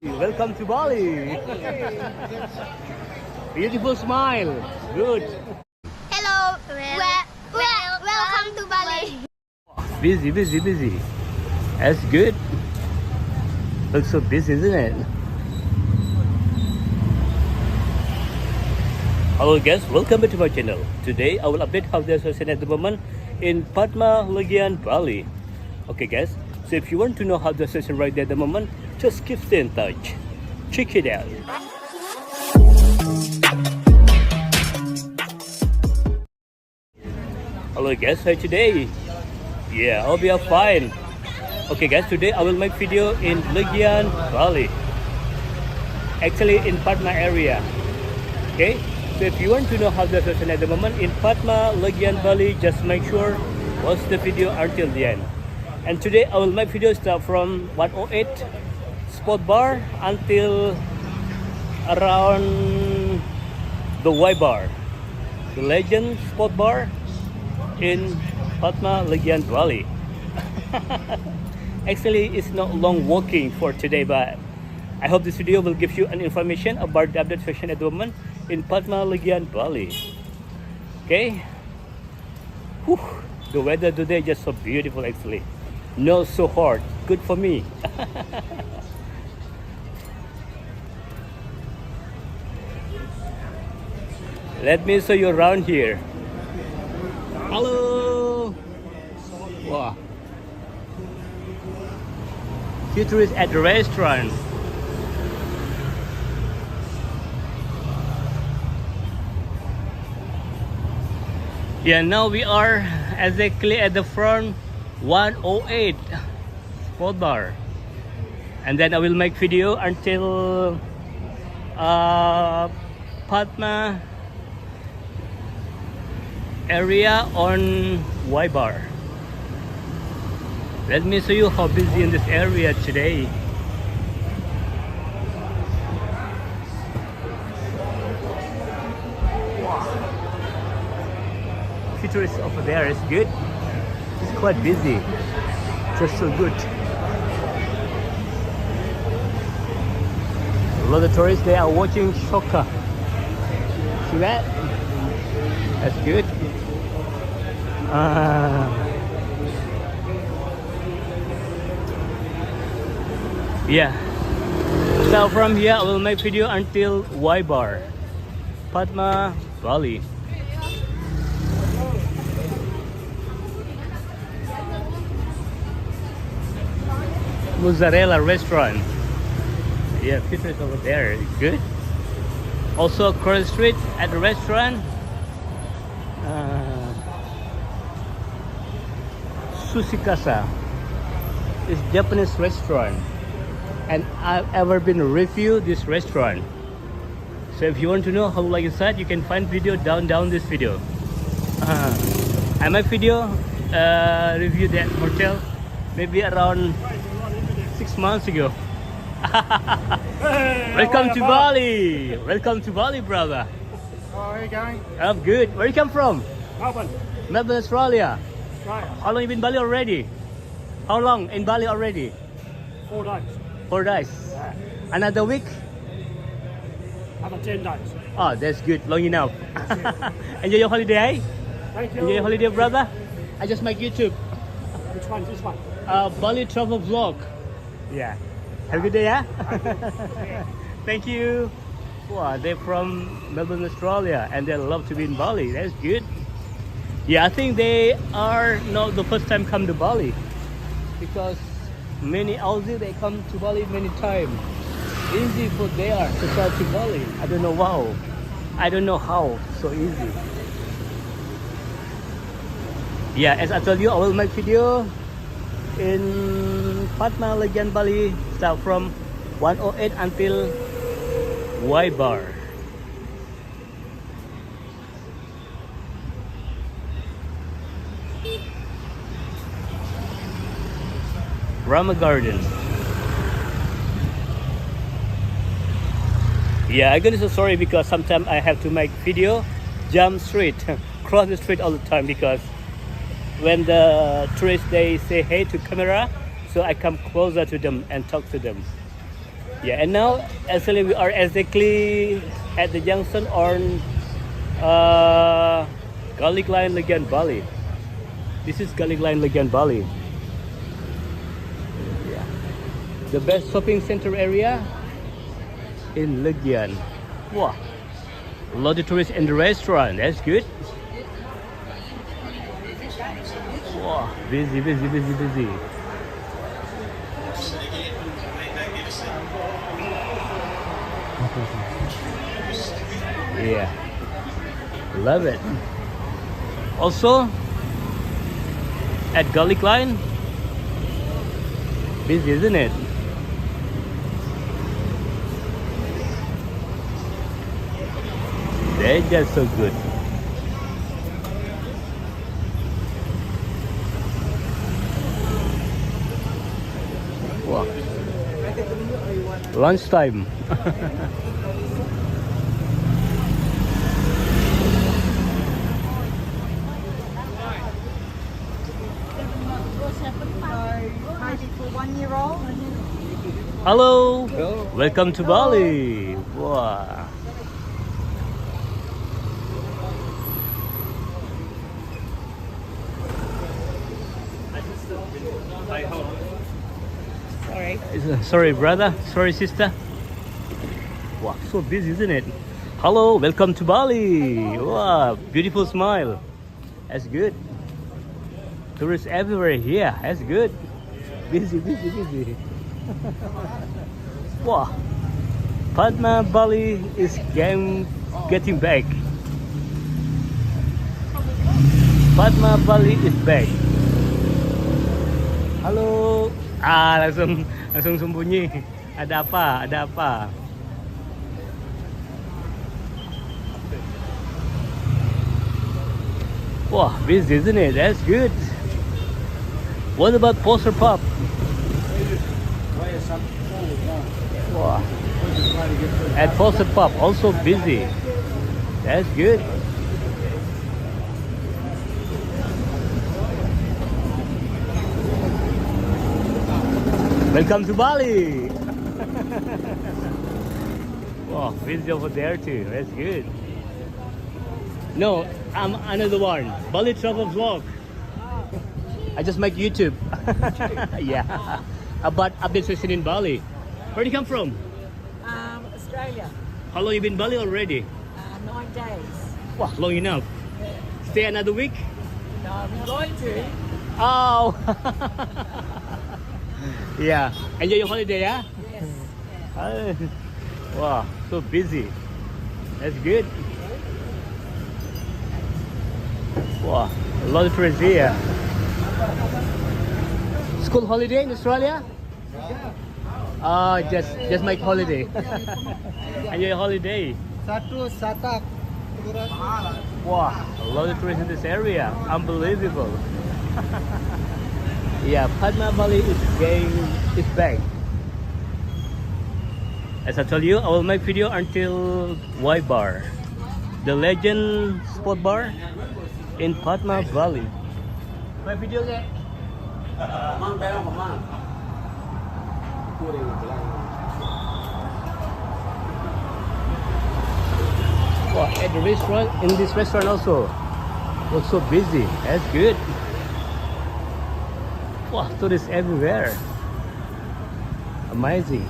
Welcome to Bali. Beautiful smile. Good. Hello. Welcome to Bali. Busy. That's good. Looks so busy, isn't it? Hello guys, welcome back to my channel. Today I will update how the situation at the moment in Padma Legian Bali. Okay guys, so if you want to know how the situation right there at the moment, just keep stay in touch. Check it out. Hello guys, how today? Yeah, I'll be fine. Okay guys, today I will make video in Legian Bali. Actually in Padma area. Okay, so if you want to know how the situation at the moment in Padma Legian Bali, just make sure watch the video until the end. And today I will make video start from 108 spot bar until around the Y bar, the Legend spot bar in Padma Legian Bali. Actually, it's not long walking for today, but I hope this video will give you an information about the update session at the moment in Padma Legian Bali. Okay. Whew. The weather today is just so beautiful actually. Not so hot. Good for me. Let me show you around here. Hello. Wow. Few tourists at the restaurant. Yeah, now we are exactly at the front 108 spot bar, and then I will make video until Padma area on Y bar. Let me show you how busy in this area today. Tourists over there is good. It's quite busy. Just so good. A lot of tourists, they are watching soccer. See that? That's good. Yeah. So from here I will make video until Y bar, Padma Bali. Mozzarella restaurant. Yeah, fitness over there. Good. Also cross street at the restaurant. Sushi Casa. It's Japanese restaurant, and I've ever been review this restaurant. So if you want to know how like inside, you can find video down this video. I make video review that hotel maybe around 6 months ago. Welcome to Bali. Welcome to Bali, brother. How are you going? I'm good. Where you come from? Melbourne. Melbourne, Australia. Right. How long you been in Bali already? How long in Bali already? 4 days. 4 days. Yeah. Another week? Another 10 days. Oh, that's good. Long enough. Enjoy your holiday. Thank you. Enjoy your holiday, brother. I just make YouTube. Which one is this one? Bali travel vlog. Yeah. Have a good day, yeah? Thank you. Wow, they're from Melbourne, Australia, and they love to be in Bali. That's good. Yeah, I think they are not the first time come to Bali, because many Aussies they come to Bali many times. Easy for there to come to Bali. I don't know how. I don't know how. So easy. Yeah, as I told you, I will make video in Padma Legian Bali, start from 108 until Y bar. Rama Garden. Yeah, I'm gonna say sorry because sometimes I have to make video jump street, cross the street all the time, because when the tourists they say hey to camera, so I come closer to them and talk to them. Yeah, and now actually we are exactly at the junction on Garlic Line Legian Bali. This is Garlic Line Legian Bali. Yeah. The best shopping center area in Legian. Wow. A lot of tourists in the restaurant. That's good. Wow. Busy, busy, busy, busy. Yeah. Love it. Also, at Garlic Line, busy, isn't it? They're just so good. Wow. Lunchtime. Hello. Welcome to Bali. Wow. Sorry, brother. Sorry, sister. Wow, so busy, isn't it? Hello, welcome to Bali. Wow, beautiful smile. That's good. Tourists everywhere here. That's good. Busy, busy, busy. Wow. Padma Bali is getting back. Padma Bali is back. Halo. Langsung sembunyi. Ada apa? Ada apa? Wah, busy, isn't it? That's good. What about Poster Pub? Wow. At Poster Pub, also busy. That's good. Welcome to Bali. Wow, busy over there too. That's good. No, I'm another one. Bali travel vlog. I just make YouTube. Yeah. About update session in Bali. Where do you come from? Australia. How long you been in Bali already? 9 days. Wow, long enough. Stay another week? No, I'm going to. Oh. Yeah. Enjoy your holiday, yeah? Yes. Wow, so busy. That's good. Wow, a lot of tourists here. School holiday in Australia? Just make holiday. Enjoy your holiday. Wow, a lot of tourists in this area. Unbelievable. Yeah, Padma Bali is back. As I told you, I will make video until Y Bar, the Legian sport bar in Padma Bali. Make video ke? Wow, at the restaurant, in this restaurant also, looks so busy. That's good. Wow, tourists everywhere. Amazing.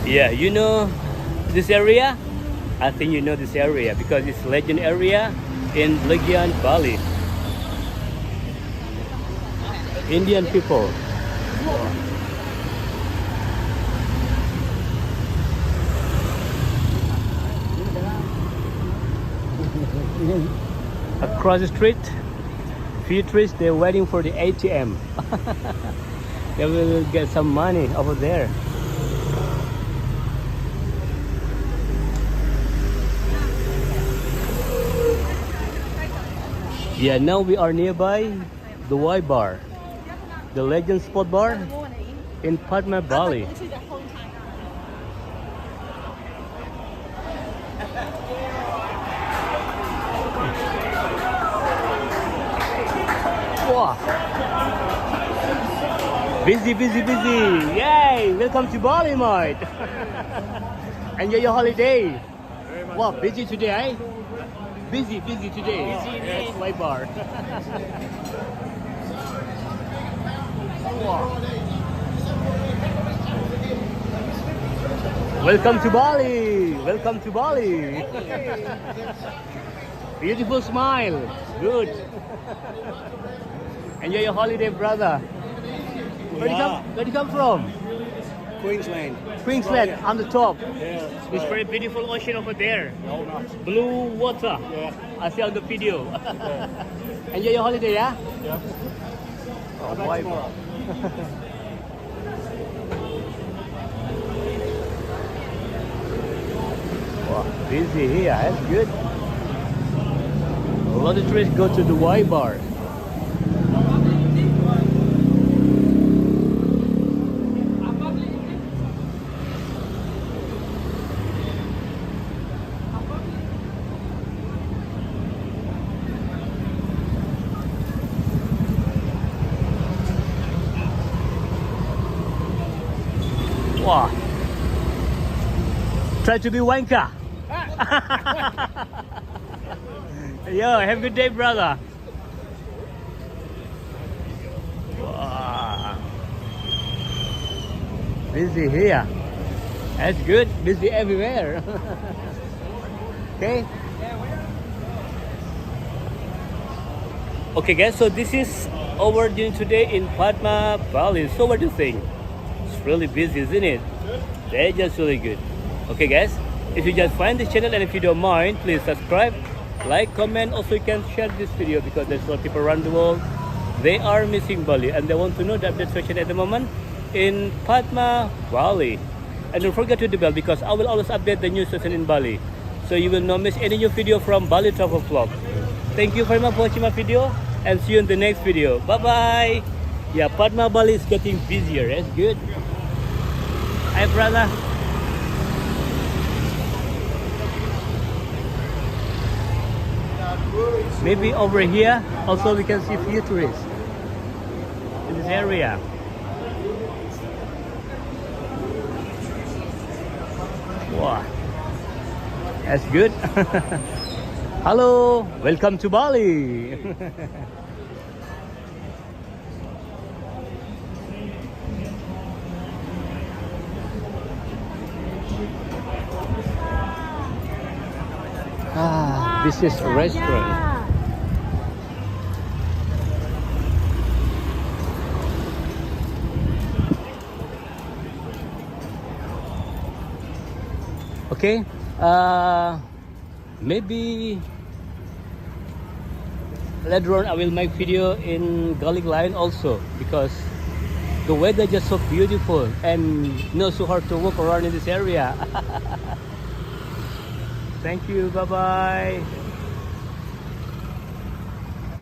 Yeah, you know this area? I think you know this area because it's Legian area in Legian, Bali. Indian people. Across the street, few tourists, they're waiting for the ATM. They will get some money over there. Yeah, now we are nearby the Y Bar, the Legian Sport Bar in Padma Bali. Wow. Busy, busy, busy. Yay! Welcome to Bali, mate. Enjoy your holiday. Wow, busy today, eh? Busy, busy today. Busy, yes, white bar. Wow. Welcome to Bali. Welcome to Bali. Beautiful smile. Good. Enjoy your holiday, brother. Where do you come from? Queensland. Queensland, on the top. Yeah. It's very beautiful ocean over there. Oh, nice. Blue water. Yeah. I see on the video. Enjoy your holiday, yeah? Yeah. Oh, Back why? tomorrow. Wow, busy here. That's good. A lot of tourists go to the Y bar. Wow. Try to be wanker. Yo, have a good day, brother. Wow. Busy here. That's good. Busy everywhere. Okay. Okay, guys. So this is our dinner today in Padma Bali. So what do you think? It's really busy, isn't it? They're just really good. Okay, guys. If you just find this channel and if you don't mind, please subscribe, like, comment. Also, you can share this video because there's a lot of people around the world. They are missing Bali and they want to know the update situation at the moment in Padma Bali. And don't forget to hit the bell because I will always update the new station in Bali, so you will not miss any new video from Bali Travel Vlog. Thank you very much for watching my video and see you in the next video. Bye bye. Yeah, Padma Bali is getting busier. That's good. Hi, brother. Maybe over here also we can see few tourists in this area. Wow, that's good. Hello, welcome to Bali. This is a restaurant. Okay, maybe later on I will make video in Garlic Line also because the weather is just so beautiful and not so hard to walk around in this area. Thank you, bye bye.